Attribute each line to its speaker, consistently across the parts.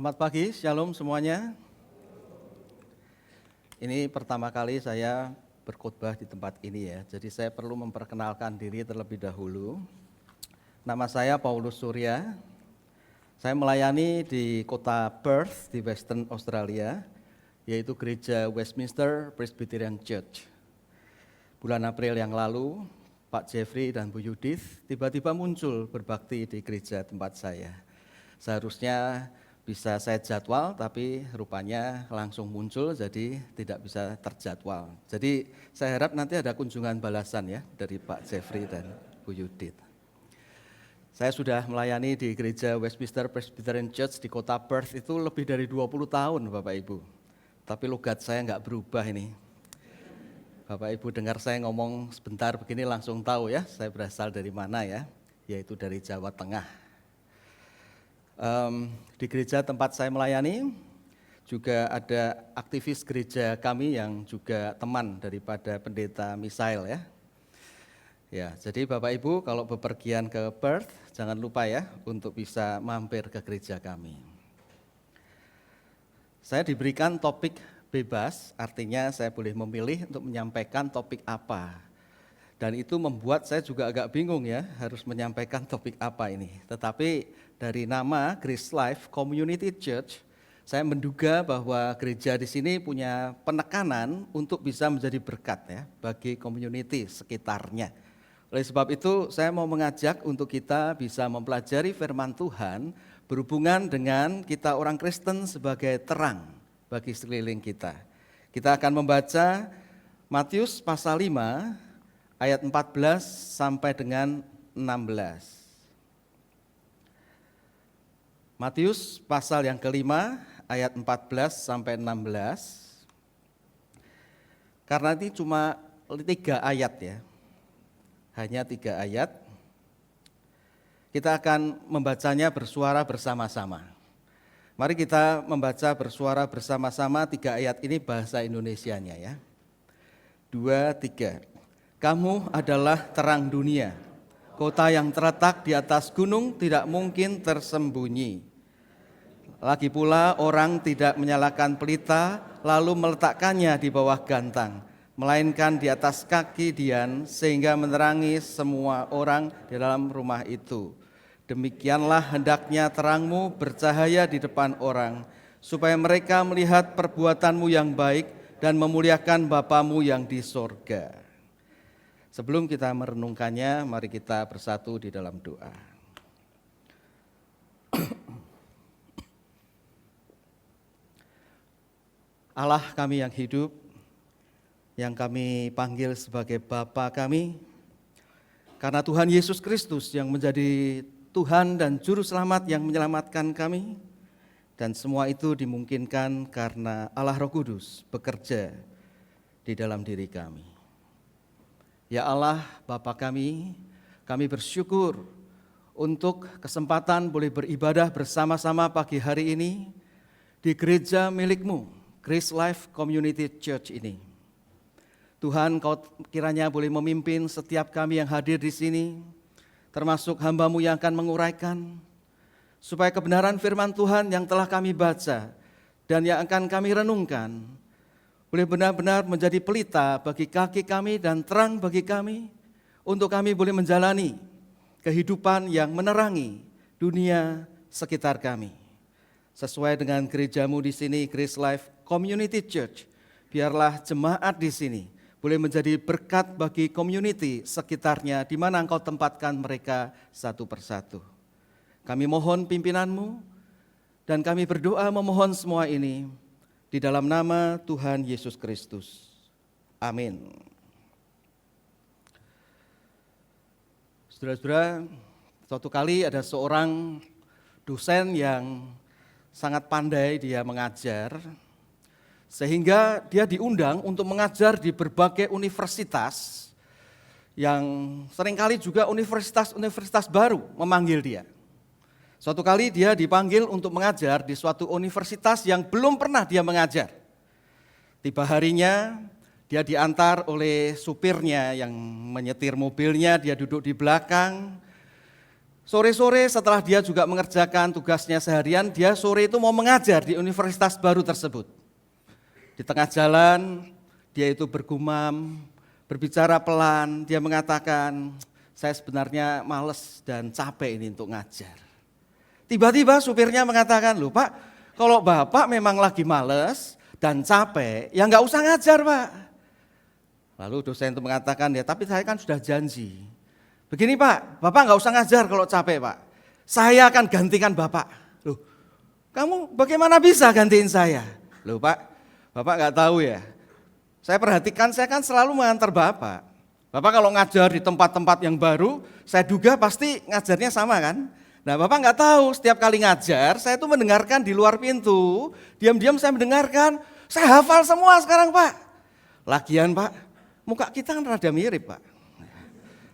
Speaker 1: Selamat pagi, shalom semuanya. Ini pertama kali saya berkhotbah di tempat ini ya, jadi saya perlu memperkenalkan diri terlebih dahulu. Nama saya Paulus Surya, saya melayani di kota Perth di Western Australia, yaitu gereja Westminster Presbyterian Church. Bulan April yang lalu, Pak Jeffrey dan Bu Yudith tiba-tiba muncul berbakti di gereja tempat saya. Seharusnya bisa saya jadwal, tapi rupanya langsung muncul, jadi tidak bisa terjadwal. Jadi saya harap nanti ada kunjungan balasan ya dari Pak Jeffrey dan Bu Yudith. Saya sudah melayani di gereja Westminster Presbyterian Church di kota Perth itu lebih dari 20 tahun Bapak Ibu. Tapi logat saya nggak berubah ini. Bapak Ibu dengar saya ngomong sebentar begini langsung tahu ya, saya berasal dari mana ya, yaitu dari Jawa Tengah. Di gereja tempat saya melayani juga ada aktivis gereja kami yang juga teman daripada pendeta Misael ya. Ya, jadi Bapak Ibu kalau bepergian ke Perth jangan lupa ya untuk bisa mampir ke gereja kami. Saya diberikan topik bebas, artinya saya boleh memilih untuk menyampaikan topik apa. Dan itu membuat saya juga agak bingung ya, harus menyampaikan topik apa ini. Tetapi dari nama Grace Life Community Church, saya menduga bahwa gereja di sini punya penekanan untuk bisa menjadi berkat ya bagi community sekitarnya. Oleh sebab itu, saya mau mengajak untuk kita bisa mempelajari firman Tuhan berhubungan dengan kita orang Kristen sebagai terang bagi sekeliling kita. Kita akan membaca Matius pasal 5 ayat 14 sampai dengan 16. Matius pasal yang kelima ayat 14 sampai 16. Karena ini cuma 3 ayat ya. Hanya 3 ayat. Kita akan membacanya bersuara bersama-sama. Mari kita membaca bersuara bersama-sama 3 ayat ini bahasa Indonesianya ya. 2, 3. Kamu adalah terang dunia. Kota yang terletak di atas gunung tidak mungkin tersembunyi. Lagi pula orang tidak menyalakan pelita lalu meletakkannya di bawah gantang, melainkan di atas kaki dian sehingga menerangi semua orang di dalam rumah itu. Demikianlah hendaknya terangmu bercahaya di depan orang, supaya mereka melihat perbuatanmu yang baik dan memuliakan Bapamu yang di sorga. Sebelum kita merenungkannya, mari kita bersatu di dalam doa. Allah kami yang hidup, yang kami panggil sebagai Bapa kami, karena Tuhan Yesus Kristus yang menjadi Tuhan dan Juru Selamat yang menyelamatkan kami, dan semua itu dimungkinkan karena Allah Roh Kudus bekerja di dalam diri kami. Ya Allah, Bapa kami bersyukur untuk kesempatan boleh beribadah bersama-sama pagi hari ini di gereja milik-Mu, Grace Life Community Church ini. Tuhan, Kau kiranya boleh memimpin setiap kami yang hadir di sini, termasuk hamba-Mu yang akan menguraikan, supaya kebenaran firman Tuhan yang telah kami baca dan yang akan kami renungkan, boleh benar-benar menjadi pelita bagi kaki kami dan terang bagi kami, untuk kami boleh menjalani kehidupan yang menerangi dunia sekitar kami. Sesuai dengan gereja-Mu di sini, Grace Life Community Church, biarlah jemaat di sini boleh menjadi berkat bagi community sekitarnya di mana Engkau tempatkan mereka satu persatu. Kami mohon pimpinan-Mu dan kami berdoa memohon semua ini di dalam nama Tuhan Yesus Kristus. Amin. Saudara-saudara, suatu kali ada seorang dosen yang sangat pandai dia mengajar, sehingga dia diundang untuk mengajar di berbagai universitas yang seringkali juga universitas-universitas baru memanggil dia. Suatu kali dia dipanggil untuk mengajar di suatu universitas yang belum pernah dia mengajar. Tiba harinya dia diantar oleh supirnya yang menyetir mobilnya, dia duduk di belakang. Sore-sore setelah dia juga mengerjakan tugasnya seharian, dia sore itu mau mengajar di universitas baru tersebut. Di tengah jalan, dia itu bergumam, berbicara pelan, dia mengatakan, saya sebenarnya males dan capek ini untuk ngajar. Tiba-tiba supirnya mengatakan, loh Pak, kalau Bapak memang lagi males dan capek, ya nggak usah ngajar Pak. Lalu dosen itu mengatakan, ya tapi saya kan sudah janji. Begini Pak, Bapak nggak usah ngajar kalau capek Pak. Saya akan gantikan Bapak. Loh, kamu bagaimana bisa gantiin saya? Loh Pak, Bapak nggak tahu ya. Saya perhatikan, saya kan selalu mengantar Bapak. Bapak kalau ngajar di tempat-tempat yang baru, saya duga pasti ngajarnya sama kan? Nah Bapak nggak tahu, setiap kali ngajar, saya itu mendengarkan di luar pintu, diam-diam saya mendengarkan, saya hafal semua sekarang Pak. Lagian Pak, muka kita kan rada mirip Pak.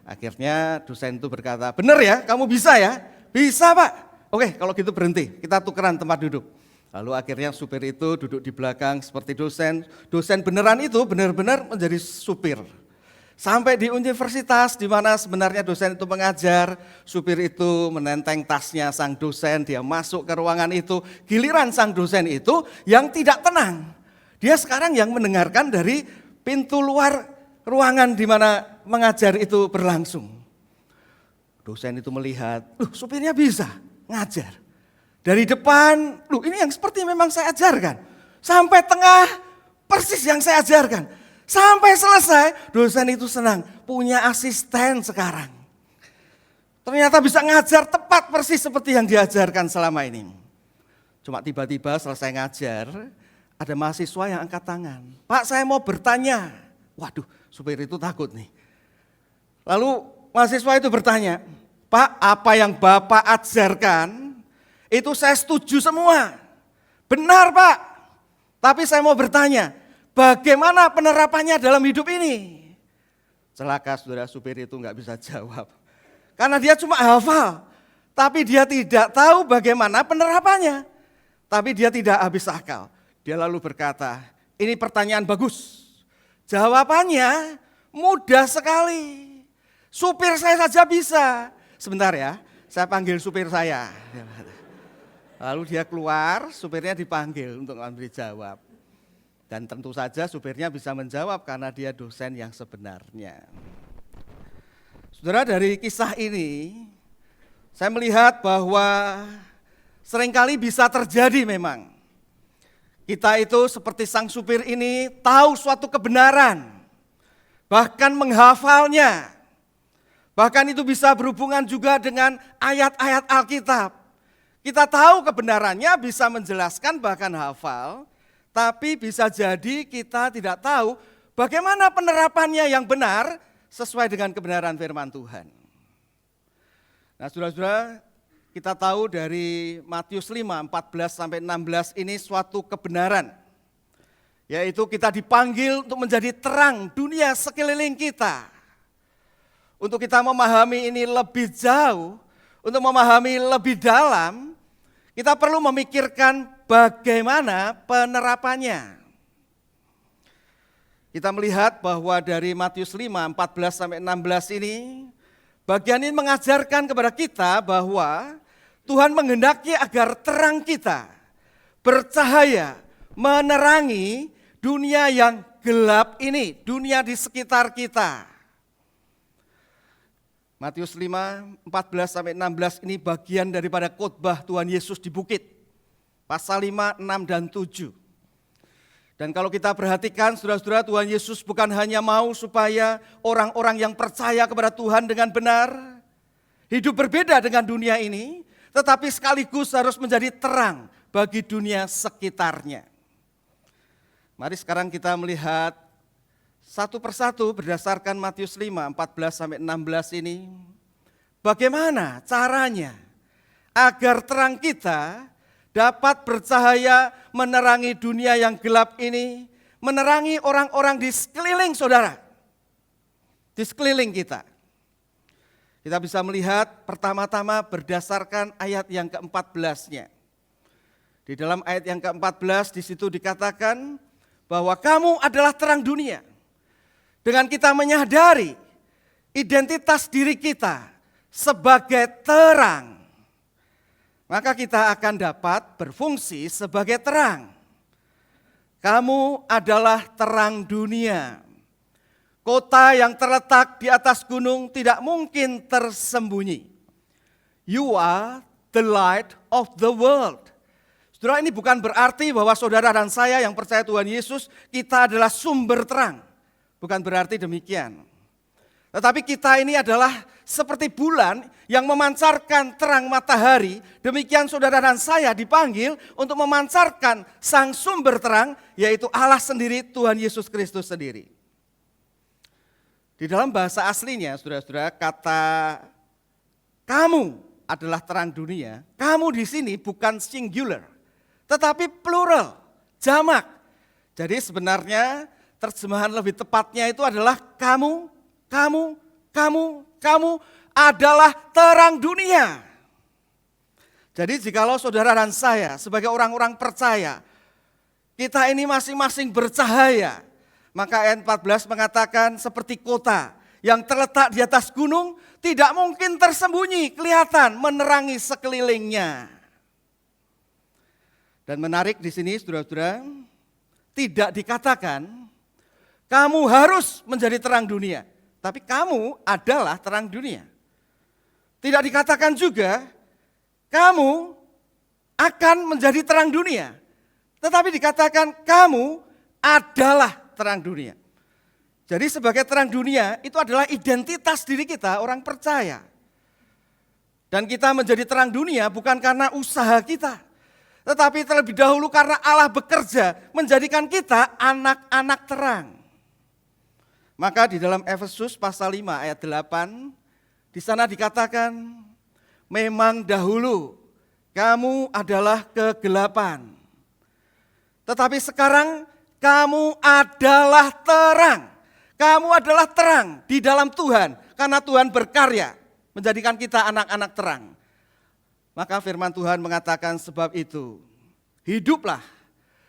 Speaker 1: Akhirnya dosen itu berkata, benar ya, kamu bisa ya? Bisa Pak. Oke, kalau gitu berhenti, kita tukeran tempat duduk. Lalu akhirnya supir itu duduk di belakang seperti dosen. Dosen beneran itu benar-benar menjadi supir. Sampai di universitas di mana sebenarnya dosen itu mengajar, supir itu menenteng tasnya sang dosen, dia masuk ke ruangan itu. Giliran sang dosen itu yang tidak tenang. Dia sekarang yang mendengarkan dari pintu luar ruangan di mana mengajar itu berlangsung. Dosen itu melihat, supirnya bisa ngajar. Dari depan, ini yang seperti memang saya ajarkan. Sampai tengah, persis yang saya ajarkan. Sampai selesai, dosen itu senang, punya asisten sekarang. Ternyata bisa ngajar tepat persis seperti yang diajarkan selama ini. Cuma tiba-tiba selesai ngajar, ada mahasiswa yang angkat tangan. Pak, saya mau bertanya. Waduh, supir itu takut nih. Lalu mahasiswa itu bertanya, Pak, apa yang Bapak ajarkan itu saya setuju semua. Benar Pak, tapi saya mau bertanya, bagaimana penerapannya dalam hidup ini? Celaka saudara, supir itu nggak bisa jawab. Karena dia cuma hafal, tapi dia tidak tahu bagaimana penerapannya. Tapi dia tidak habis akal. Dia lalu berkata, ini pertanyaan bagus. Jawabannya mudah sekali. Supir saya saja bisa. Sebentar ya, saya panggil supir saya. Lalu dia keluar, supirnya dipanggil untuk memberi jawab. Dan tentu saja supirnya bisa menjawab karena dia dosen yang sebenarnya. Saudara, dari kisah ini, saya melihat bahwa seringkali bisa terjadi memang. Kita itu seperti sang supir ini tahu suatu kebenaran, bahkan menghafalnya. Bahkan itu bisa berhubungan juga dengan ayat-ayat Alkitab. Kita tahu kebenarannya, bisa menjelaskan bahkan hafal, tapi bisa jadi kita tidak tahu bagaimana penerapannya yang benar sesuai dengan kebenaran firman Tuhan. Nah saudara-saudara, kita tahu dari Matius 5, 14-16 ini suatu kebenaran. Yaitu kita dipanggil untuk menjadi terang dunia sekeliling kita. Untuk kita memahami ini lebih jauh, untuk memahami lebih dalam, kita perlu memikirkan bagaimana penerapannya. Kita melihat bahwa dari Matius 5, 14-16 ini, bagian ini mengajarkan kepada kita bahwa Tuhan menghendaki agar terang kita bercahaya, menerangi dunia yang gelap ini, dunia di sekitar kita. Matius 5, 14-16 ini bagian daripada khotbah Tuhan Yesus di bukit. Pasal 5, 6, dan 7. Dan kalau kita perhatikan saudara-saudara, Tuhan Yesus bukan hanya mau supaya orang-orang yang percaya kepada Tuhan dengan benar, hidup berbeda dengan dunia ini, tetapi sekaligus harus menjadi terang bagi dunia sekitarnya. Mari sekarang kita melihat satu persatu berdasarkan Matius 5, 14-16 ini. Bagaimana caranya agar terang kita dapat bercahaya menerangi dunia yang gelap ini, menerangi orang-orang di sekeliling saudara, di sekeliling kita. Kita bisa melihat pertama-tama berdasarkan ayat yang ke-14-nya. Di dalam ayat yang ke-14 di situ dikatakan bahwa kamu adalah terang dunia. Dengan kita menyadari identitas diri kita sebagai terang, maka kita akan dapat berfungsi sebagai terang. Kamu adalah terang dunia. Kota yang terletak di atas gunung tidak mungkin tersembunyi. You are the light of the world. Saudara, ini bukan berarti bahwa saudara dan saya yang percaya Tuhan Yesus, kita adalah sumber terang. Bukan berarti demikian. Tetapi kita ini adalah seperti bulan yang memancarkan terang matahari. Demikian saudara dan saya dipanggil untuk memancarkan sang sumber terang, yaitu Allah sendiri, Tuhan Yesus Kristus sendiri. Di dalam bahasa aslinya, saudara-saudara, kata kamu adalah terang dunia. Kamu di sini bukan singular, tetapi plural, jamak. Jadi sebenarnya terjemahan lebih tepatnya itu adalah kamu adalah terang dunia. Jadi jikalau saudara dan saya sebagai orang-orang percaya, kita ini masing-masing bercahaya, maka ayat 14 mengatakan seperti kota yang terletak di atas gunung, tidak mungkin tersembunyi, kelihatan, menerangi sekelilingnya. Dan menarik di sini, saudara-saudara, tidak dikatakan kamu harus menjadi terang dunia, tapi kamu adalah terang dunia. Tidak dikatakan juga kamu akan menjadi terang dunia, tetapi dikatakan kamu adalah terang dunia. Jadi sebagai terang dunia itu adalah identitas diri kita, orang percaya. Dan kita menjadi terang dunia bukan karena usaha kita, tetapi terlebih dahulu karena Allah bekerja menjadikan kita anak-anak terang. Maka di dalam Efesus pasal 5 ayat 8, di sana dikatakan, memang dahulu kamu adalah kegelapan, tetapi sekarang kamu adalah terang. Kamu adalah terang di dalam Tuhan, karena Tuhan berkarya menjadikan kita anak-anak terang. Maka firman Tuhan mengatakan sebab itu, hiduplah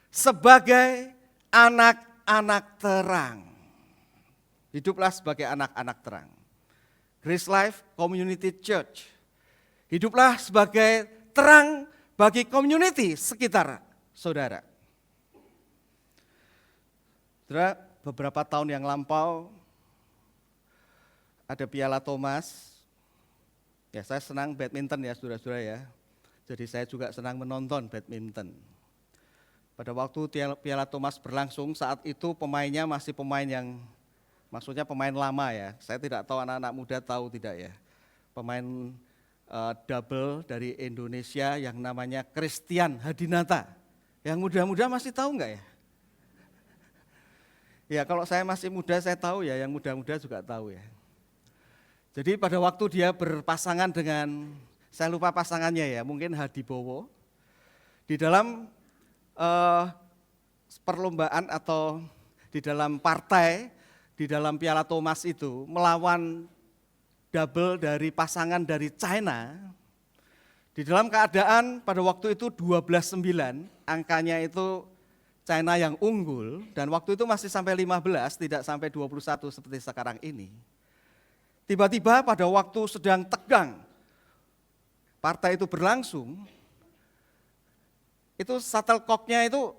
Speaker 1: sebagai anak-anak terang. Hiduplah sebagai anak-anak terang. Grace Life Community Church. Hiduplah sebagai terang bagi community sekitar saudara. Saudara, beberapa tahun yang lampau ada Piala Thomas. Ya, saya senang badminton ya saudara-saudara ya. Jadi saya juga senang menonton badminton. Pada waktu Piala Thomas berlangsung, saat itu pemainnya masih pemain yang, maksudnya pemain lama ya. Saya tidak tahu anak-anak muda tahu tidak ya. Pemain double dari Indonesia yang namanya Christian Hadinata. Yang muda-muda masih tahu enggak ya? Ya kalau saya masih muda saya tahu ya, yang muda-muda juga tahu ya. Jadi pada waktu dia berpasangan dengan, saya lupa pasangannya ya, mungkin Hadibowo. Di dalam perlombaan atau di dalam partai, di dalam Piala Thomas itu melawan double dari pasangan dari China. Di dalam keadaan pada waktu itu 12-9, angkanya itu China yang unggul, dan waktu itu masih sampai 15, tidak sampai 21 seperti sekarang ini. Tiba-tiba pada waktu sedang tegang, partai itu berlangsung, itu shuttlecocknya itu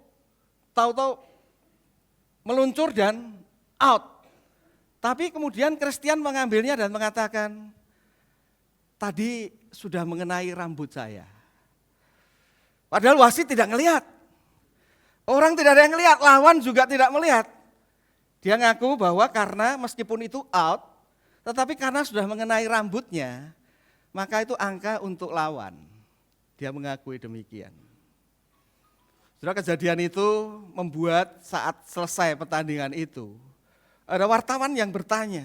Speaker 1: tahu-tahu meluncur dan out. Tapi kemudian Christian mengambilnya dan mengatakan, tadi sudah mengenai rambut saya. Padahal wasit tidak ngelihat. Orang tidak ada yang melihat, lawan juga tidak melihat. Dia ngaku bahwa karena meskipun itu out, tetapi karena sudah mengenai rambutnya, maka itu angka untuk lawan. Dia mengakui demikian. Saudara, kejadian itu membuat saat selesai pertandingan itu, ada wartawan yang bertanya,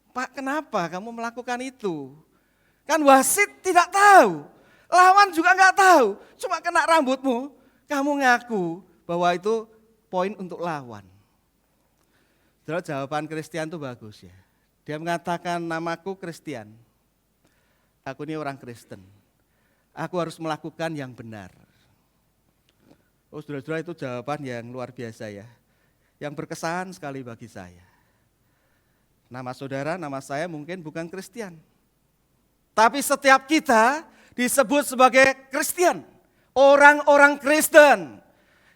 Speaker 1: Pak, kenapa kamu melakukan itu? Kan wasit tidak tahu, lawan juga enggak tahu, cuma kena rambutmu. Kamu ngaku bahwa itu poin untuk lawan. Saudara, jawaban Christian itu bagus ya. Dia mengatakan, namaku Christian. Aku ini orang Kristen. Aku harus melakukan yang benar. Oh saudara-saudara, itu jawaban yang luar biasa ya. Yang berkesan sekali bagi saya. Nama saudara, nama saya mungkin bukan Christian. Tapi setiap kita disebut sebagai Kristen, orang-orang Kristen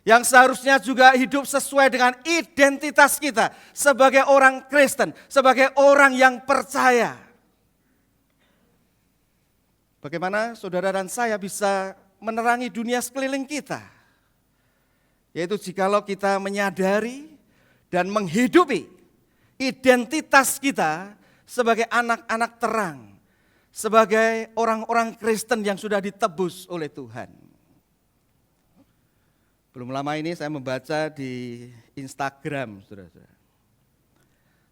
Speaker 1: yang seharusnya juga hidup sesuai dengan identitas kita sebagai orang Kristen, sebagai orang yang percaya. Bagaimana saudara dan saya bisa menerangi dunia sekeliling kita? Yaitu jikalau kita menyadari dan menghidupi identitas kita sebagai anak-anak terang, sebagai orang-orang Kristen yang sudah ditebus oleh Tuhan. Belum lama ini saya membaca di Instagram, saudara-saudara.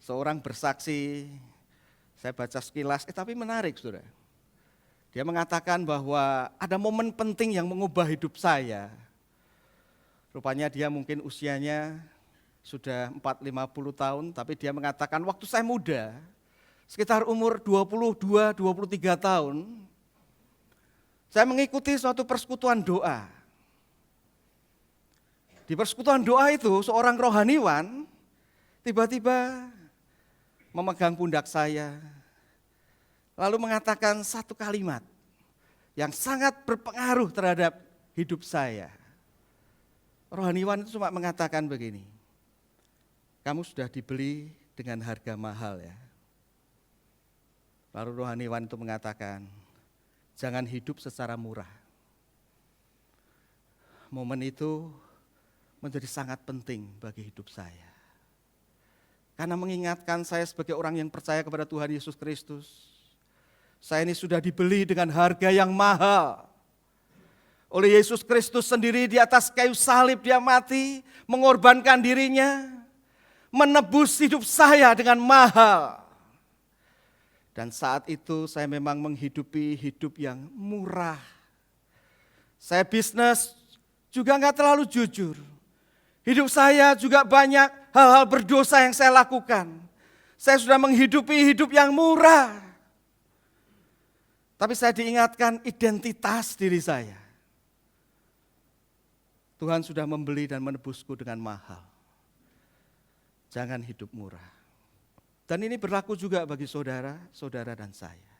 Speaker 1: Seorang bersaksi, saya baca sekilas, tapi menarik, saudara. Dia mengatakan bahwa ada momen penting yang mengubah hidup saya. Rupanya dia mungkin usianya sudah 40-50 tahun, tapi dia mengatakan waktu saya muda, sekitar umur 22-23 tahun, saya mengikuti suatu persekutuan doa. Di persekutuan doa itu seorang rohaniwan tiba-tiba memegang pundak saya, lalu mengatakan satu kalimat yang sangat berpengaruh terhadap hidup saya. Rohaniwan itu cuma mengatakan begini, kamu sudah dibeli dengan harga mahal ya. Lalu rohaniwan itu mengatakan, jangan hidup secara murah. Momen itu menjadi sangat penting bagi hidup saya. Karena mengingatkan saya sebagai orang yang percaya kepada Tuhan Yesus Kristus. Saya ini sudah dibeli dengan harga yang mahal. Oleh Yesus Kristus sendiri di atas kayu salib dia mati, mengorbankan dirinya, menebus hidup saya dengan mahal. Dan saat itu saya memang menghidupi hidup yang murah. Saya bisnis juga enggak terlalu jujur. Hidup saya juga banyak hal-hal berdosa yang saya lakukan. Saya sudah menghidupi hidup yang murah. Tapi saya diingatkan identitas diri saya. Tuhan sudah membeli dan menebusku dengan mahal. Jangan hidup murah. Dan ini berlaku juga bagi saudara, saudara dan saya.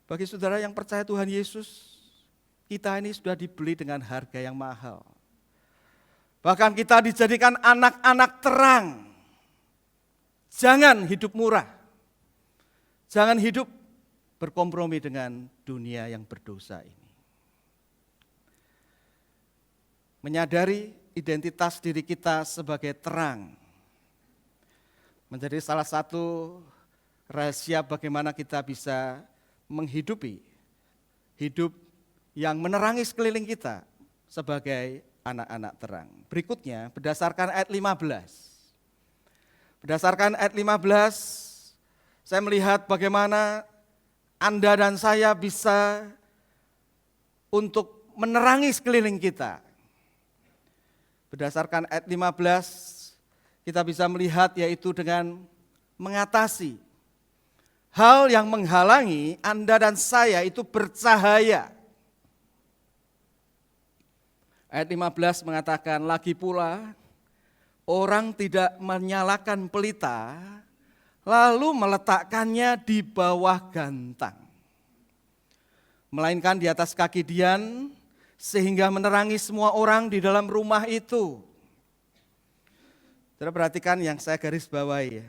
Speaker 1: Bagi saudara yang percaya Tuhan Yesus, kita ini sudah dibeli dengan harga yang mahal. Bahkan kita dijadikan anak-anak terang. Jangan hidup murah. Jangan hidup berkompromi dengan dunia yang berdosa ini. Menyadari identitas diri kita sebagai terang menjadi salah satu rahasia bagaimana kita bisa menghidupi hidup yang menerangi sekeliling kita sebagai anak-anak terang. Berikutnya berdasarkan ayat 15. Berdasarkan ayat 15, saya melihat bagaimana Anda dan saya bisa untuk menerangi sekeliling kita. Berdasarkan ayat 15, kita bisa melihat yaitu dengan mengatasi hal yang menghalangi Anda dan saya itu bercahaya. Ayat 15 mengatakan, lagi pula orang tidak menyalakan pelita lalu meletakkannya di bawah gantang, melainkan di atas kaki dian sehingga menerangi semua orang di dalam rumah itu. Saudara perhatikan yang saya garis bawahi ya.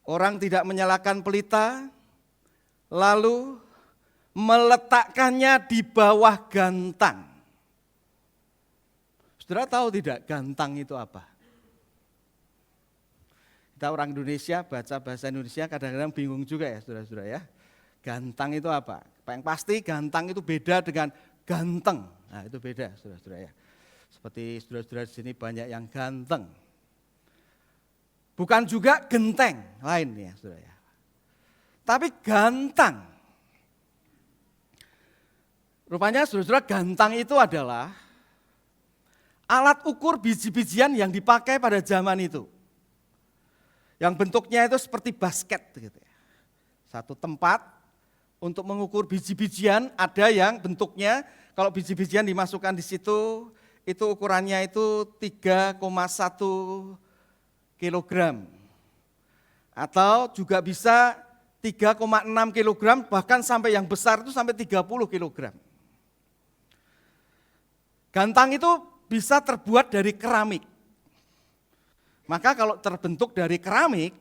Speaker 1: Orang tidak menyalakan pelita lalu meletakkannya di bawah gantang. Saudara tahu tidak gantang itu apa? Kita orang Indonesia baca bahasa Indonesia kadang-kadang bingung juga ya saudara-saudara ya. Gantang itu apa? Yang pasti gantang itu beda dengan ganteng. Nah itu beda saudara-saudara ya. Seperti saudara-saudara di sini banyak yang ganteng. Bukan juga genteng lain ya saudara ya. Tapi gantang. Rupanya saudara-saudara gantang itu adalah alat ukur biji-bijian yang dipakai pada zaman itu. Yang bentuknya itu seperti basket gitu ya. Satu tempat untuk mengukur biji-bijian, ada yang bentuknya kalau biji-bijian dimasukkan di situ itu ukurannya itu 3,1 kilogram. Atau juga bisa 3,6 kilogram, bahkan sampai yang besar itu sampai 30 kilogram. Gantang itu bisa terbuat dari keramik. Maka kalau terbentuk dari keramik,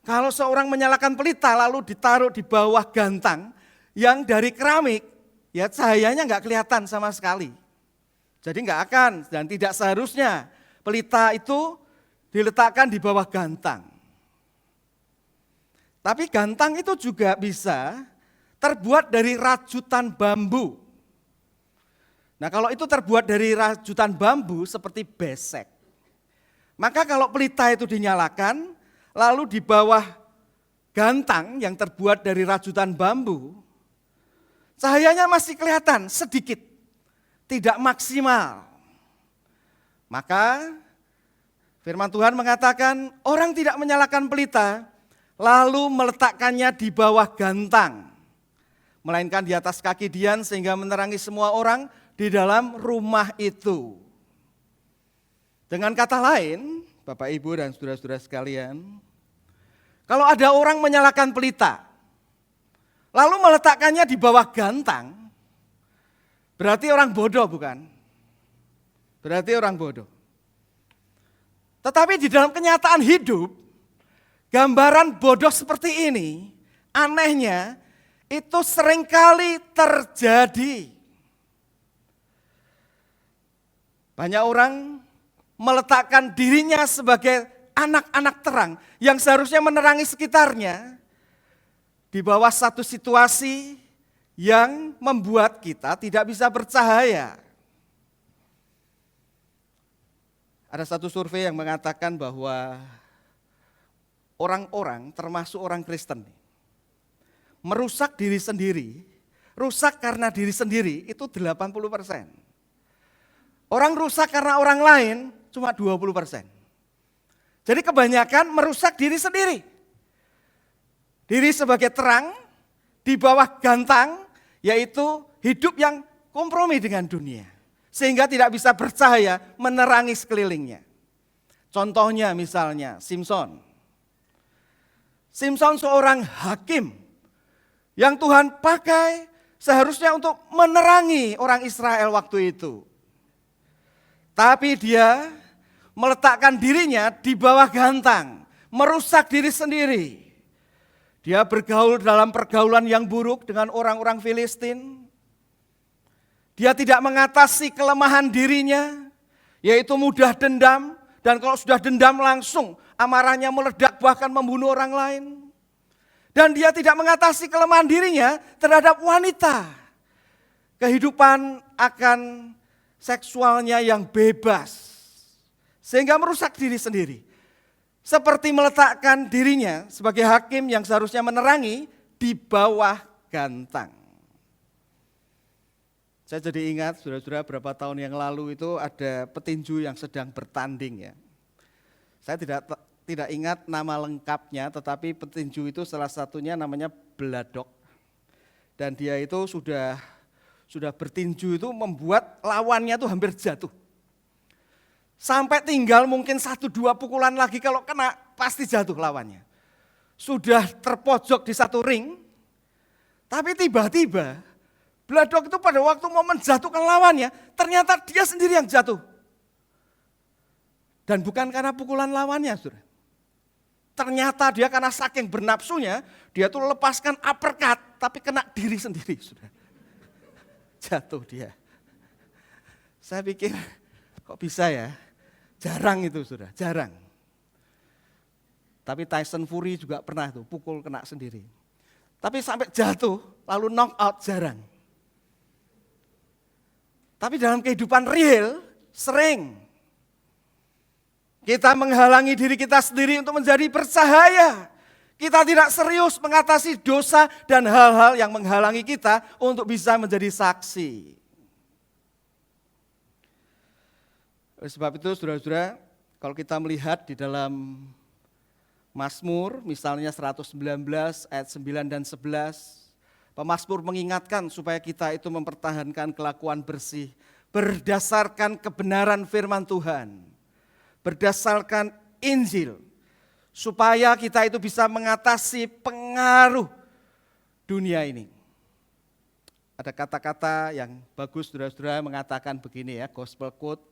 Speaker 1: kalau seorang menyalakan pelita lalu ditaruh di bawah gantang yang dari keramik, ya cahayanya nggak kelihatan sama sekali. Jadi nggak akan dan tidak seharusnya pelita itu diletakkan di bawah gantang. Tapi gantang itu juga bisa terbuat dari rajutan bambu. Nah kalau itu terbuat dari rajutan bambu seperti besek, maka kalau pelita itu dinyalakan, lalu di bawah gantang yang terbuat dari rajutan bambu, cahayanya masih kelihatan sedikit, tidak maksimal. Maka firman Tuhan mengatakan orang tidak menyalakan pelita, lalu meletakkannya di bawah gantang, melainkan di atas kaki Dian sehingga menerangi semua orang di dalam rumah itu. Dengan kata lain, Bapak Ibu dan saudara-saudara sekalian, kalau ada orang menyalakan pelita, lalu meletakkannya di bawah gantang, berarti orang bodoh bukan? Berarti orang bodoh. Tetapi di dalam kenyataan hidup, gambaran bodoh seperti ini, anehnya itu seringkali terjadi. Banyak orang meletakkan dirinya sebagai anak-anak terang yang seharusnya menerangi sekitarnya di bawah satu situasi yang membuat kita tidak bisa bercahaya. Ada satu survei yang mengatakan bahwa orang-orang termasuk orang Kristen merusak diri sendiri, rusak karena diri sendiri itu 80%. Orang rusak karena orang lain cuma 20%. Jadi kebanyakan merusak diri sendiri. Diri sebagai terang di bawah gantang, yaitu hidup yang kompromi dengan dunia. Sehingga tidak bisa bercahaya menerangi sekelilingnya. Contohnya misalnya Simson. Simson seorang hakim yang Tuhan pakai seharusnya untuk menerangi orang Israel waktu itu. Tapi dia meletakkan dirinya di bawah gantang, merusak diri sendiri. Dia bergaul dalam pergaulan yang buruk dengan orang-orang Filistin. Dia tidak mengatasi kelemahan dirinya, yaitu mudah dendam. Dan kalau sudah dendam langsung amarahnya meledak bahkan membunuh orang lain. Dan dia tidak mengatasi kelemahan dirinya terhadap wanita. Kehidupan akan seksualnya yang bebas. Sehingga merusak diri sendiri. Seperti meletakkan dirinya sebagai hakim yang seharusnya menerangi di bawah gantang. Saya jadi ingat saudara-saudara berapa tahun yang lalu itu ada petinju yang sedang bertanding ya. Saya tidak ingat nama lengkapnya, tetapi petinju itu salah satunya namanya Bladok. Dan dia itu sudah bertinju itu membuat lawannya tuh hampir jatuh. Sampai tinggal mungkin 1-2 pukulan lagi, kalau kena pasti jatuh lawannya. Sudah terpojok di satu ring, tapi tiba-tiba Bladok itu pada waktu mau menjatuhkan lawannya, ternyata dia sendiri yang jatuh. Dan bukan karena pukulan lawannya, saudara. Ternyata dia karena saking bernapsunya, dia tuh lepaskan uppercut, tapi kena diri sendiri, saudara. Jatuh dia. Saya pikir, kok bisa ya? Jarang itu, saudara, jarang. Tapi Tyson Fury juga pernah tuh, pukul kena sendiri. Tapi sampai jatuh, lalu knock out jarang. Tapi dalam kehidupan real, sering kita menghalangi diri kita sendiri untuk menjadi bercahaya. Kita tidak serius mengatasi dosa dan hal-hal yang menghalangi kita untuk bisa menjadi saksi. Oleh sebab itu, saudara-saudara, kalau kita melihat di dalam Mazmur, misalnya 119 ayat 9 dan 11, pemazmur mengingatkan supaya kita itu mempertahankan kelakuan bersih berdasarkan kebenaran firman Tuhan, berdasarkan Injil, supaya kita itu bisa mengatasi pengaruh dunia ini. Ada kata-kata yang bagus, saudara-saudara, mengatakan begini ya, gospel quote.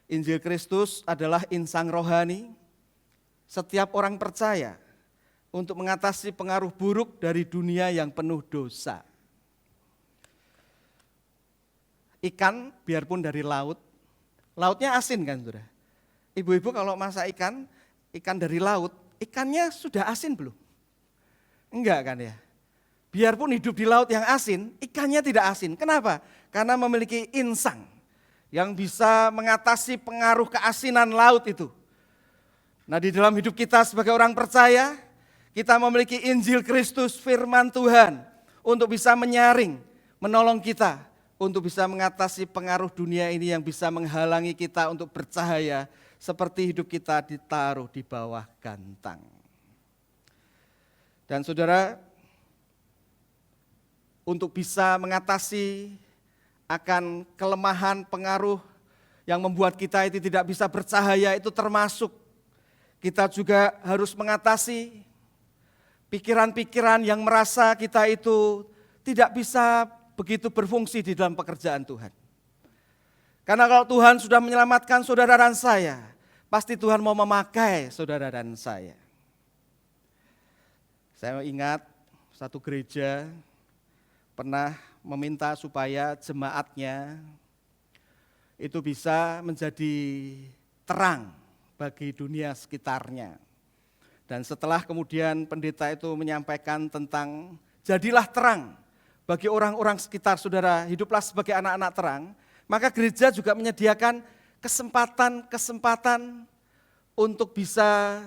Speaker 1: Injil Kristus adalah insang rohani setiap orang percaya untuk mengatasi pengaruh buruk dari dunia yang penuh dosa. Ikan biarpun dari laut, lautnya asin kan saudara. Ibu-ibu kalau masak ikan dari laut, ikannya sudah asin belum? Enggak kan ya? Biarpun hidup di laut yang asin, ikannya tidak asin. Kenapa? Karena memiliki insang yang bisa mengatasi pengaruh keasinan laut itu. Nah, di dalam hidup kita sebagai orang percaya, kita memiliki Injil Kristus, firman Tuhan, untuk bisa menyaring, menolong kita, untuk bisa mengatasi pengaruh dunia ini yang bisa menghalangi kita untuk bercahaya, seperti hidup kita ditaruh di bawah gantang. Dan saudara, untuk bisa mengatasi akan kelemahan pengaruh yang membuat kita itu tidak bisa bercahaya, itu termasuk kita juga harus mengatasi pikiran-pikiran yang merasa kita itu tidak bisa begitu berfungsi di dalam pekerjaan Tuhan. Karena kalau Tuhan sudah menyelamatkan saudara dan saya, pasti Tuhan mau memakai saudara dan saya. Saya ingat satu gereja pernah meminta supaya jemaatnya itu bisa menjadi terang bagi dunia sekitarnya. Dan setelah kemudian pendeta itu menyampaikan tentang jadilah terang bagi orang-orang sekitar saudara, hiduplah sebagai anak-anak terang, maka gereja juga menyediakan kesempatan untuk bisa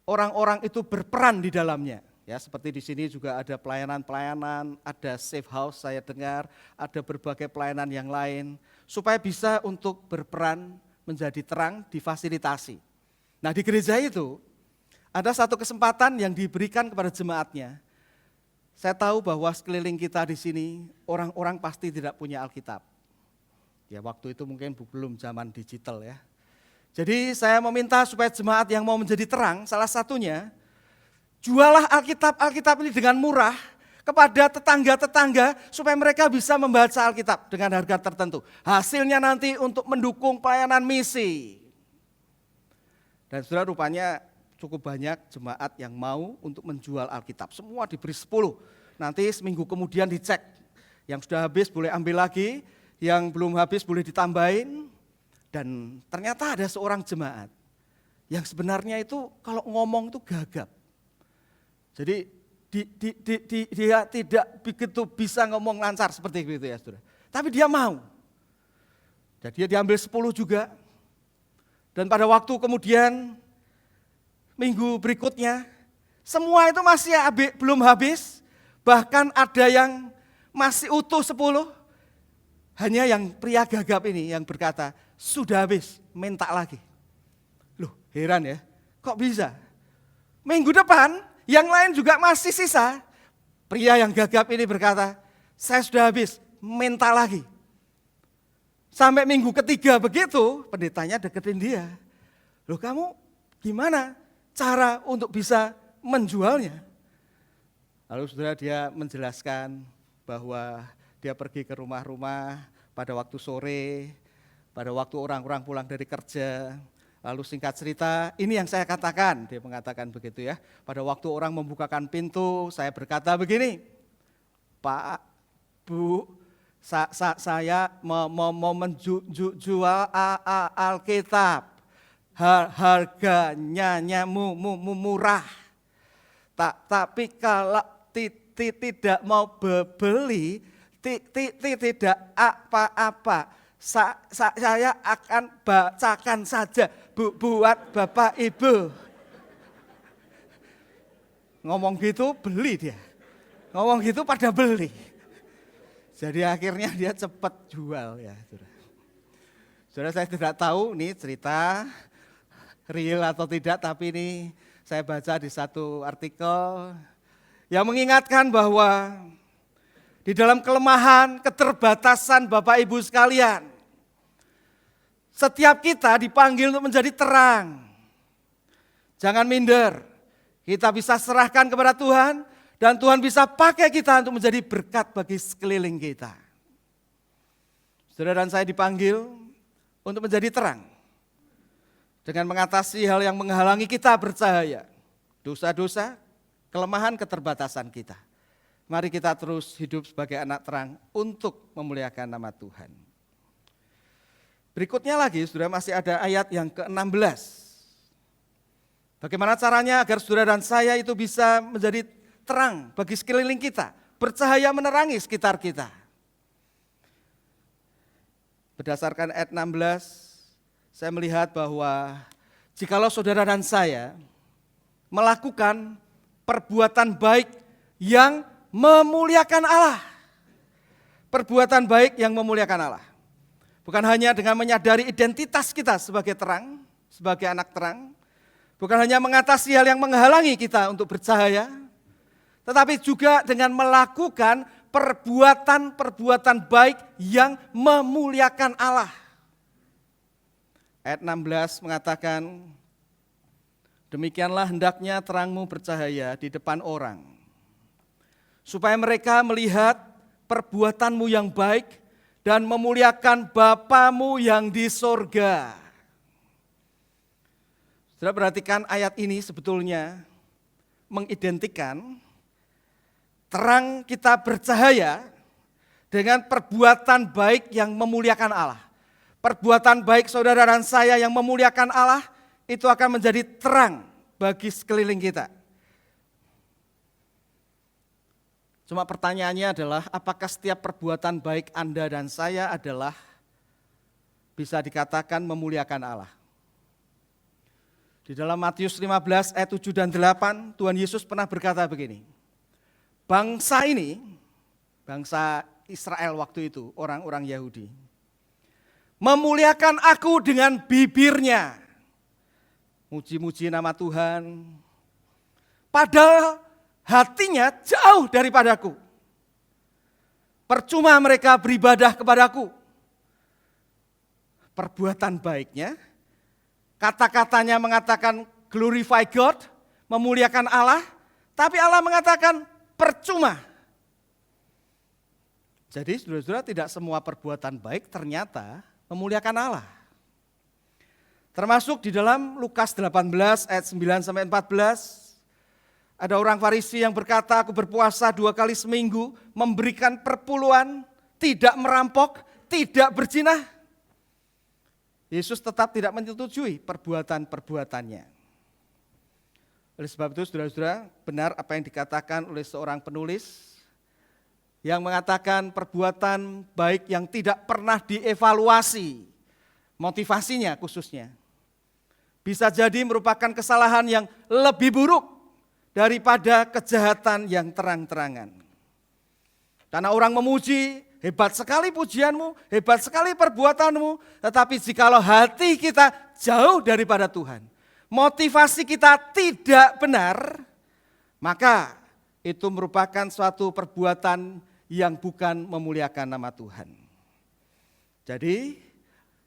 Speaker 1: orang-orang itu berperan di dalamnya. Ya, seperti di sini juga ada pelayanan-pelayanan, ada safe house saya dengar, ada berbagai pelayanan yang lain, supaya bisa untuk berperan menjadi terang, difasilitasi. Nah, di gereja itu ada satu kesempatan yang diberikan kepada jemaatnya. Saya tahu bahwa sekeliling kita di sini orang-orang pasti tidak punya Alkitab. Ya, waktu itu mungkin belum zaman digital ya. Jadi saya meminta supaya jemaat yang mau menjadi terang, salah satunya jualah Alkitab ini dengan murah kepada tetangga-tetangga supaya mereka bisa membaca Alkitab dengan harga tertentu. Hasilnya nanti untuk mendukung pelayanan misi. Dan saudara, rupanya cukup banyak jemaat yang mau untuk menjual Alkitab. Semua diberi 10. Nanti seminggu kemudian dicek. Yang sudah habis boleh ambil lagi, yang belum habis boleh ditambahin. Dan ternyata ada seorang jemaat yang sebenarnya itu kalau ngomong itu gagap. Jadi dia tidak begitu bisa ngomong lancar seperti itu ya saudara. Tapi dia mau. Jadi dia diambil 10 juga. Dan pada waktu kemudian minggu berikutnya semua itu masih belum habis. Bahkan ada yang masih utuh 10. Hanya yang pria gagap ini yang berkata, sudah habis, minta lagi. Loh, heran ya, kok bisa? Minggu depan yang lain juga masih sisa. Pria yang gagap ini berkata, saya sudah habis, minta lagi. Sampai minggu ketiga begitu, pendetanya deketin dia. Loh, kamu gimana cara untuk bisa menjualnya? Lalu saudara, dia menjelaskan bahwa dia pergi ke rumah-rumah pada waktu sore, pada waktu orang-orang pulang dari kerja. Lalu singkat cerita, ini yang saya katakan, dia mengatakan begitu ya. Pada waktu orang membukakan pintu, saya berkata begini, Pak, Bu, saya mau menjual Alkitab, harganya murah. Tapi kalau tidak mau beli, tidak apa-apa. Saya akan bacakan saja buat Bapak Ibu. Ngomong gitu beli dia. Ngomong gitu pada beli. Jadi akhirnya dia cepat jual ya. Saudara, saya tidak tahu ini cerita real atau tidak, tapi ini saya baca di satu artikel yang mengingatkan bahwa di dalam kelemahan, keterbatasan Bapak Ibu sekalian, setiap kita dipanggil untuk menjadi terang. Jangan minder. Kita bisa serahkan kepada Tuhan dan Tuhan bisa pakai kita untuk menjadi berkat bagi sekeliling kita. Saudara dan saya dipanggil untuk menjadi terang dengan mengatasi hal yang menghalangi kita bercahaya, dosa-dosa, kelemahan, keterbatasan kita. Mari kita terus hidup sebagai anak terang untuk memuliakan nama Tuhan. Berikutnya lagi, saudara, masih ada ayat yang ke-16. Bagaimana caranya agar saudara dan saya itu bisa menjadi terang bagi sekeliling kita, bercahaya menerangi sekitar kita. Berdasarkan ayat 16, saya melihat bahwa jikalau saudara dan saya melakukan perbuatan baik yang memuliakan Allah. Perbuatan baik yang memuliakan Allah. Bukan hanya dengan menyadari identitas kita sebagai terang, sebagai anak terang. Bukan hanya mengatasi hal yang menghalangi kita untuk bercahaya. Tetapi juga dengan melakukan perbuatan-perbuatan baik yang memuliakan Allah. Ayat 16 mengatakan, demikianlah hendaknya terangmu bercahaya di depan orang, supaya mereka melihat perbuatanmu yang baik dan memuliakan Bapamu yang di sorga. Saudara perhatikan ayat ini sebetulnya mengidentikan terang kita bercahaya dengan perbuatan baik yang memuliakan Allah. Perbuatan baik saudara dan saya yang memuliakan Allah itu akan menjadi terang bagi sekeliling kita. Cuma pertanyaannya adalah apakah setiap perbuatan baik Anda dan saya adalah bisa dikatakan memuliakan Allah. Di dalam Matius 15 ayat 7 dan 8 Tuhan Yesus pernah berkata begini. Bangsa ini, bangsa Israel waktu itu, orang-orang Yahudi, memuliakan aku dengan bibirnya. Muji-muji nama Tuhan. Padahal hatinya jauh daripadaku. Percuma mereka beribadah kepadaku. Perbuatan baiknya, kata-katanya mengatakan glorify God, memuliakan Allah, tapi Allah mengatakan percuma. Jadi saudara-saudara, tidak semua perbuatan baik ternyata memuliakan Allah. Termasuk di dalam Lukas 18 ayat 9 sampai 14, ada orang Farisi yang berkata, aku berpuasa 2 kali seminggu, memberikan perpuluhan, tidak merampok, tidak berzina. Yesus tetap tidak menyetujui perbuatan-perbuatannya. Oleh sebab itu saudara-saudara, benar apa yang dikatakan oleh seorang penulis yang mengatakan perbuatan baik yang tidak pernah dievaluasi, motivasinya khususnya, bisa jadi merupakan kesalahan yang lebih buruk daripada kejahatan yang terang-terangan. Karena orang memuji, hebat sekali pujianmu, hebat sekali perbuatanmu, tetapi jikalau hati kita jauh daripada Tuhan, motivasi kita tidak benar, maka itu merupakan suatu perbuatan yang bukan memuliakan nama Tuhan. Jadi,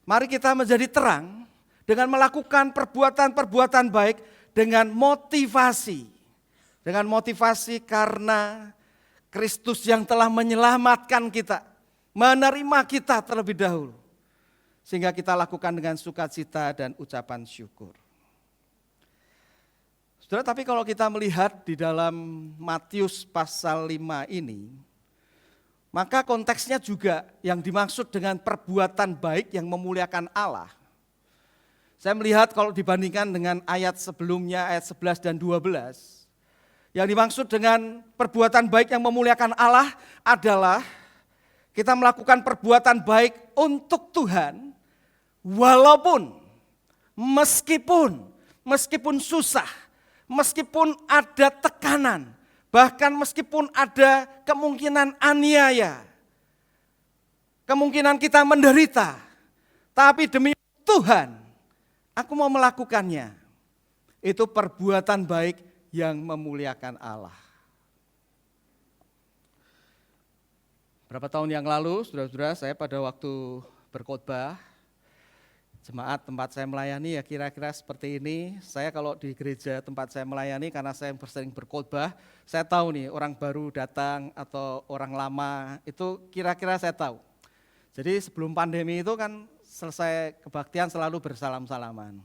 Speaker 1: mari kita menjadi terang dengan melakukan perbuatan-perbuatan baik dengan motivasi. Dengan motivasi karena Kristus yang telah menyelamatkan kita, menerima kita terlebih dahulu. Sehingga kita lakukan dengan sukacita dan ucapan syukur. Saudara, tapi kalau kita melihat di dalam Matius pasal 5 ini, maka konteksnya juga yang dimaksud dengan perbuatan baik yang memuliakan Allah. Saya melihat kalau dibandingkan dengan ayat sebelumnya, ayat 11 dan 12, yang dimaksud dengan perbuatan baik yang memuliakan Allah adalah kita melakukan perbuatan baik untuk Tuhan, walaupun, meskipun susah, meskipun ada tekanan, bahkan meskipun ada kemungkinan aniaya, kemungkinan kita menderita, tapi demi Tuhan, aku mau melakukannya. Itu perbuatan baik yang memuliakan Allah. Berapa tahun yang lalu, saudara-saudara, saya pada waktu berkhotbah, jemaat tempat saya melayani ya kira-kira seperti ini. Saya kalau di gereja tempat saya melayani karena saya sering berkhotbah, saya tahu nih orang baru datang atau orang lama itu kira-kira saya tahu. Jadi sebelum pandemi itu kan selesai kebaktian selalu bersalam-salaman.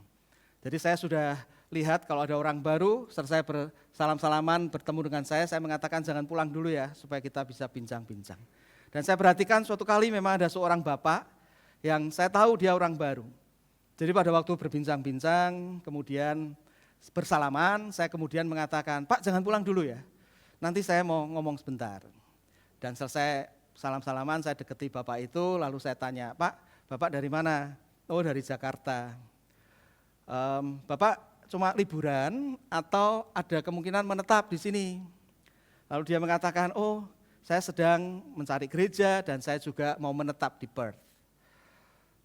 Speaker 1: Jadi saya sudah lihat kalau ada orang baru selesai bersalam-salaman bertemu dengan saya mengatakan jangan pulang dulu ya supaya kita bisa bincang-bincang. Dan saya perhatikan suatu kali memang ada seorang bapak yang saya tahu dia orang baru. Jadi pada waktu berbincang-bincang, kemudian bersalaman, saya kemudian mengatakan, Pak jangan pulang dulu ya, nanti saya mau ngomong sebentar. Dan selesai salam-salaman, saya deketi bapak itu, lalu saya tanya, Pak, bapak dari mana? Oh dari Jakarta. Bapak cuma liburan atau ada kemungkinan menetap di sini? Lalu dia mengatakan, oh saya sedang mencari gereja dan saya juga mau menetap di Perth.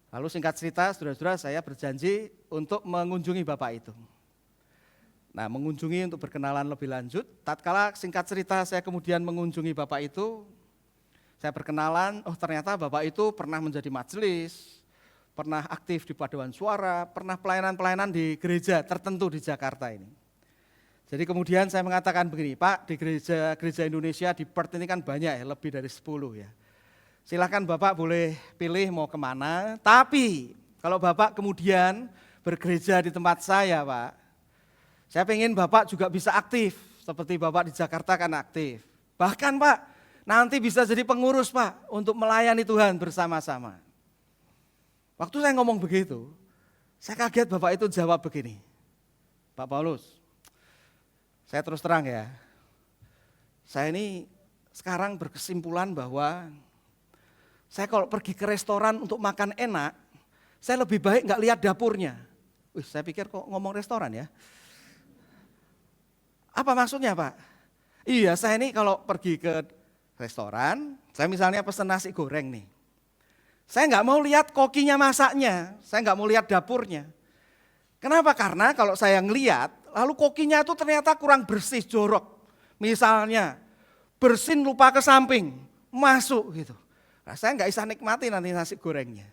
Speaker 1: Lalu singkat cerita, saudara-saudara saya berjanji untuk mengunjungi bapak itu. Nah mengunjungi untuk berkenalan lebih lanjut, tatkala singkat cerita saya kemudian mengunjungi bapak itu, saya berkenalan, oh ternyata bapak itu pernah menjadi majelis, pernah aktif di paduan suara, pernah pelayanan-pelayanan di gereja tertentu di Jakarta ini. Jadi kemudian saya mengatakan begini, Pak di gereja Indonesia di Perth ini kan banyak ya, lebih dari 10 ya. Silakan Bapak boleh pilih mau kemana, tapi kalau Bapak kemudian bergereja di tempat saya Pak, saya pengen Bapak juga bisa aktif, seperti Bapak di Jakarta kan aktif. Bahkan Pak, nanti bisa jadi pengurus Pak, untuk melayani Tuhan bersama-sama. Waktu saya ngomong begitu, saya kaget Bapak itu jawab begini, Pak Paulus, saya terus terang ya, saya ini sekarang berkesimpulan bahwa saya kalau pergi ke restoran untuk makan enak, saya lebih baik nggak lihat dapurnya. Wih, saya pikir kok ngomong restoran ya. Apa maksudnya Pak? Iya, saya ini kalau pergi ke restoran, saya misalnya pesen nasi goreng nih. Saya nggak mau lihat kokinya masaknya, saya nggak mau lihat dapurnya. Kenapa? Karena kalau saya ngelihat, lalu kokinya itu ternyata kurang bersih, jorok. Misalnya bersin lupa ke samping, masuk gitu. Nah, saya nggak bisa nikmati nanti nasi gorengnya.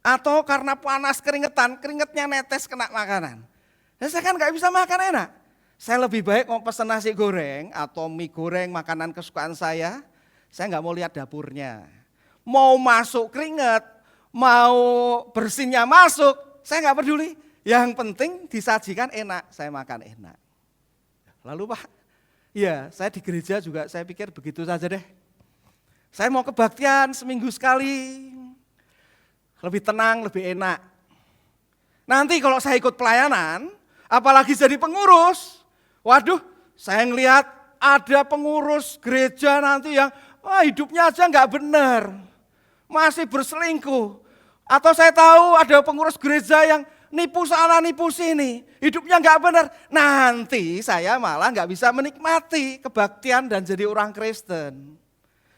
Speaker 1: Atau karena panas keringetan, keringetnya netes kena makanan. Nah, saya kan nggak bisa makan enak. Saya lebih baik mau pesen nasi goreng atau mie goreng makanan kesukaan saya nggak mau lihat dapurnya. Mau masuk keringet, mau bersinnya masuk, saya nggak peduli. Yang penting disajikan enak, saya makan enak. Lalu Pak, ya saya di gereja juga saya pikir begitu saja deh. Saya mau kebaktian seminggu sekali, lebih tenang, lebih enak. Nanti kalau saya ikut pelayanan, apalagi jadi pengurus, waduh saya ngelihat ada pengurus gereja nanti yang hidupnya aja nggak benar, masih berselingkuh. Atau saya tahu ada pengurus gereja yang nipu sana nipu sini, hidupnya nggak benar. Nanti saya malah nggak bisa menikmati kebaktian dan jadi orang Kristen.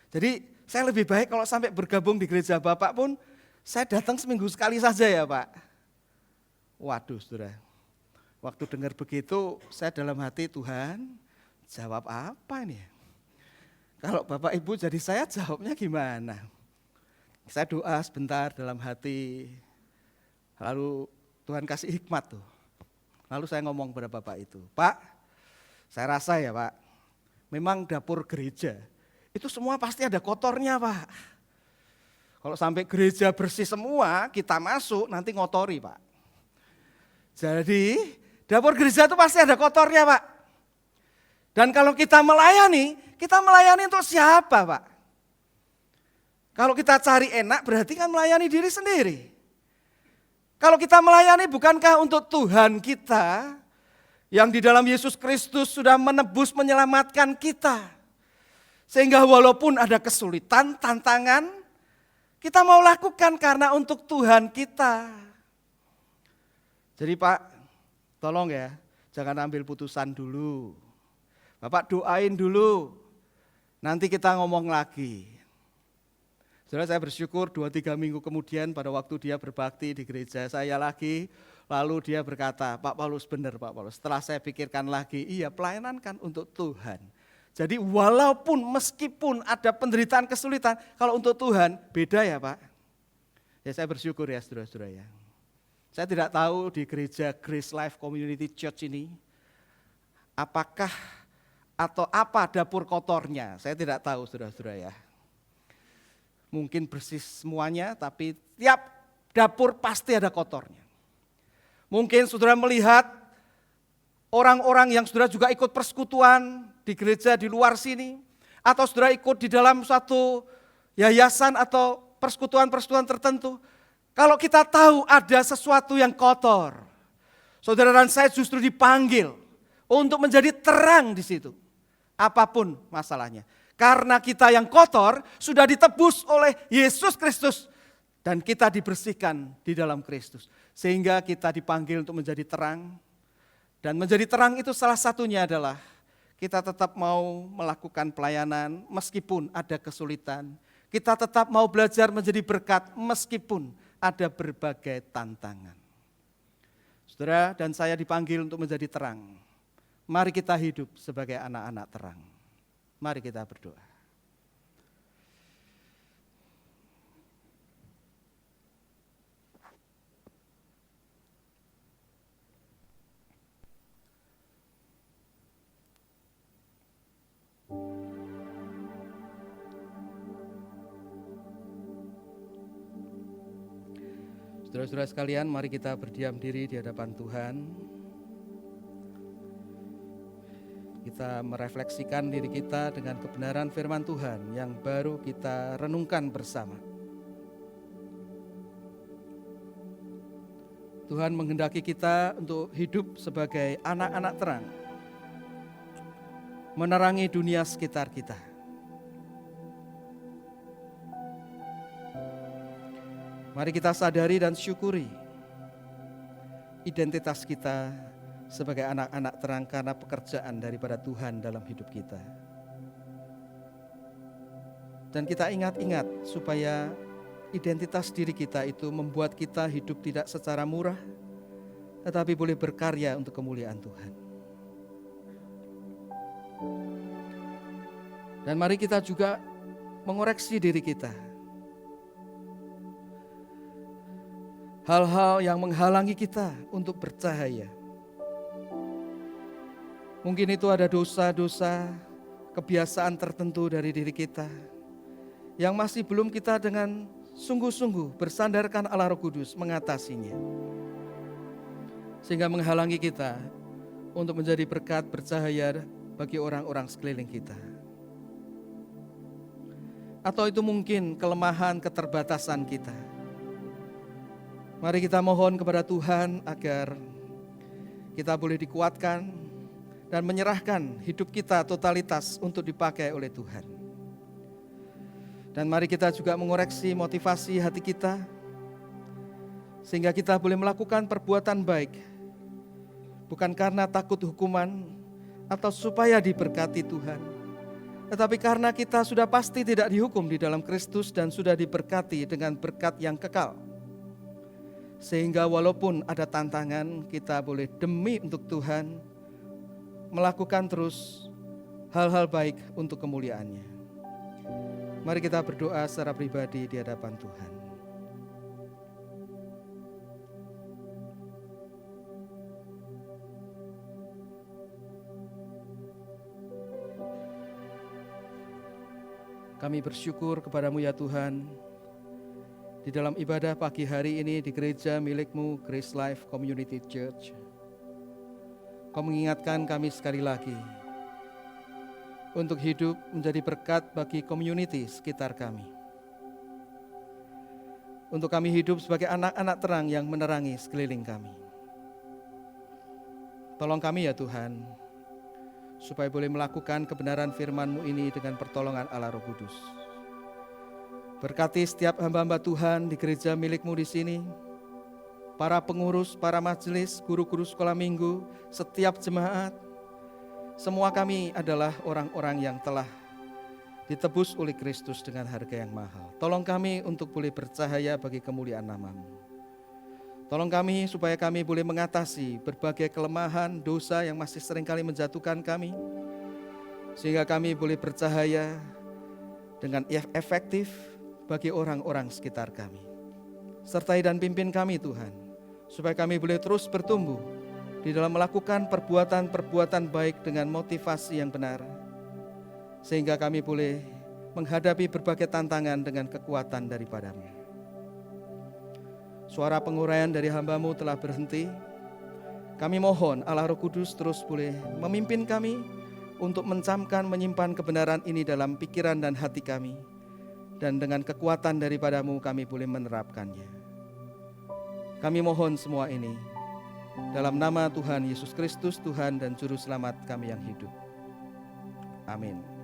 Speaker 1: Jadi saya lebih baik kalau sampai bergabung di gereja Bapak pun, saya datang seminggu sekali saja ya Pak. Waduh saudara, waktu dengar begitu saya dalam hati, Tuhan jawab apa ini? Kalau Bapak Ibu jadi saya jawabnya gimana? Saya doa sebentar dalam hati, lalu Tuhan kasih hikmat tuh. Lalu saya ngomong kepada Bapak itu, Pak, saya rasa ya Pak, memang dapur gereja, itu semua pasti ada kotornya Pak. Kalau sampai gereja bersih semua, kita masuk nanti ngotori Pak. Jadi dapur gereja itu pasti ada kotornya Pak. Dan kalau kita melayani untuk siapa Pak? Kalau kita cari enak berarti kan melayani diri sendiri. Kalau kita melayani bukankah untuk Tuhan kita yang di dalam Yesus Kristus sudah menebus menyelamatkan kita. Sehingga walaupun ada kesulitan, tantangan, kita mau lakukan karena untuk Tuhan kita. Jadi Pak, tolong ya, jangan ambil putusan dulu. Bapak doain dulu, nanti kita ngomong lagi. Saudara, saya bersyukur 2-3 minggu kemudian pada waktu dia berbakti di gereja saya lagi, lalu dia berkata, Pak Paulus benar Pak Paulus, setelah saya pikirkan lagi, iya pelayanan kan untuk Tuhan. Jadi walaupun meskipun ada penderitaan kesulitan, kalau untuk Tuhan beda ya Pak. Ya saya bersyukur ya saudara-saudara ya. Saya tidak tahu di gereja Grace Life Community Church ini, apakah atau apa dapur kotornya. Saya tidak tahu saudara-saudara ya. Mungkin bersih semuanya, tapi tiap dapur pasti ada kotornya. Mungkin saudara melihat orang-orang yang saudara juga ikut persekutuan di gereja di luar sini, atau saudara ikut di dalam suatu yayasan atau persekutuan-persekutuan tertentu. Kalau kita tahu ada sesuatu yang kotor, saudara dan saya justru dipanggil untuk menjadi terang di situ. Apapun masalahnya. Karena kita yang kotor sudah ditebus oleh Yesus Kristus. Dan kita dibersihkan di dalam Kristus. Sehingga kita dipanggil untuk menjadi terang. Dan menjadi terang itu salah satunya adalah kita tetap mau melakukan pelayanan meskipun ada kesulitan. Kita tetap mau belajar menjadi berkat meskipun ada berbagai tantangan. Saudara dan saya dipanggil untuk menjadi terang. Mari kita hidup sebagai anak-anak terang. Mari kita berdoa. Saudara-saudara sekalian, mari kita berdiam diri di hadapan Tuhan. Kita merefleksikan diri kita dengan kebenaran firman Tuhan yang baru kita renungkan bersama. Tuhan menghendaki kita untuk hidup sebagai anak-anak terang, menerangi dunia sekitar kita. Mari kita sadari dan syukuri identitas kita sebagai anak-anak terang karena pekerjaan daripada Tuhan dalam hidup kita. Dan kita ingat-ingat supaya identitas diri kita itu membuat kita hidup tidak secara murah, tetapi boleh berkarya untuk kemuliaan Tuhan. Dan mari kita juga mengoreksi diri kita. Hal-hal yang menghalangi kita untuk bercahaya. Mungkin itu ada dosa-dosa, kebiasaan tertentu dari diri kita yang masih belum kita dengan sungguh-sungguh bersandarkan Allah Roh Kudus mengatasinya. Sehingga menghalangi kita untuk menjadi berkat bercahaya bagi orang-orang sekeliling kita. Atau itu mungkin kelemahan, keterbatasan kita. Mari kita mohon kepada Tuhan agar kita boleh dikuatkan dan menyerahkan hidup kita totalitas untuk dipakai oleh Tuhan. Dan mari kita juga mengoreksi motivasi hati kita, sehingga kita boleh melakukan perbuatan baik, bukan karena takut hukuman atau supaya diberkati Tuhan, tetapi karena kita sudah pasti tidak dihukum di dalam Kristus dan sudah diberkati dengan berkat yang kekal. Sehingga walaupun ada tantangan, kita boleh demi untuk Tuhan melakukan terus hal-hal baik untuk kemuliaan-Nya. Mari kita berdoa secara pribadi di hadapan Tuhan. Kami bersyukur kepada-Mu ya Tuhan, di dalam ibadah pagi hari ini di gereja milik-Mu, Grace Life Community Church. Kau mengingatkan kami sekali lagi untuk hidup menjadi berkat bagi community sekitar kami. Untuk kami hidup sebagai anak-anak terang yang menerangi sekeliling kami. Tolong kami ya Tuhan, supaya boleh melakukan kebenaran firman-Mu ini dengan pertolongan Allah Roh Kudus. Berkati setiap hamba-hamba Tuhan di gereja milik-Mu di sini, para pengurus, para majelis, guru-guru sekolah minggu, setiap jemaat, semua kami adalah orang-orang yang telah ditebus oleh Kristus dengan harga yang mahal. Tolong kami untuk boleh bercahaya bagi kemuliaan nama-Mu. Tolong kami supaya kami boleh mengatasi berbagai kelemahan, dosa yang masih seringkali menjatuhkan kami, sehingga kami boleh bercahaya dengan efektif bagi orang-orang sekitar kami. Sertai dan pimpin kami Tuhan, supaya kami boleh terus bertumbuh di dalam melakukan perbuatan-perbuatan baik dengan motivasi yang benar, sehingga kami boleh menghadapi berbagai tantangan dengan kekuatan daripada-Mu. Suara penguraian dari hamba-Mu telah berhenti. Kami mohon Allah Roh Kudus terus boleh memimpin kami untuk mencamkan, menyimpan kebenaran ini dalam pikiran dan hati kami, dan dengan kekuatan daripada-Mu kami boleh menerapkannya. Kami mohon semua ini dalam nama Tuhan Yesus Kristus, Tuhan dan Juru Selamat kami yang hidup. Amin.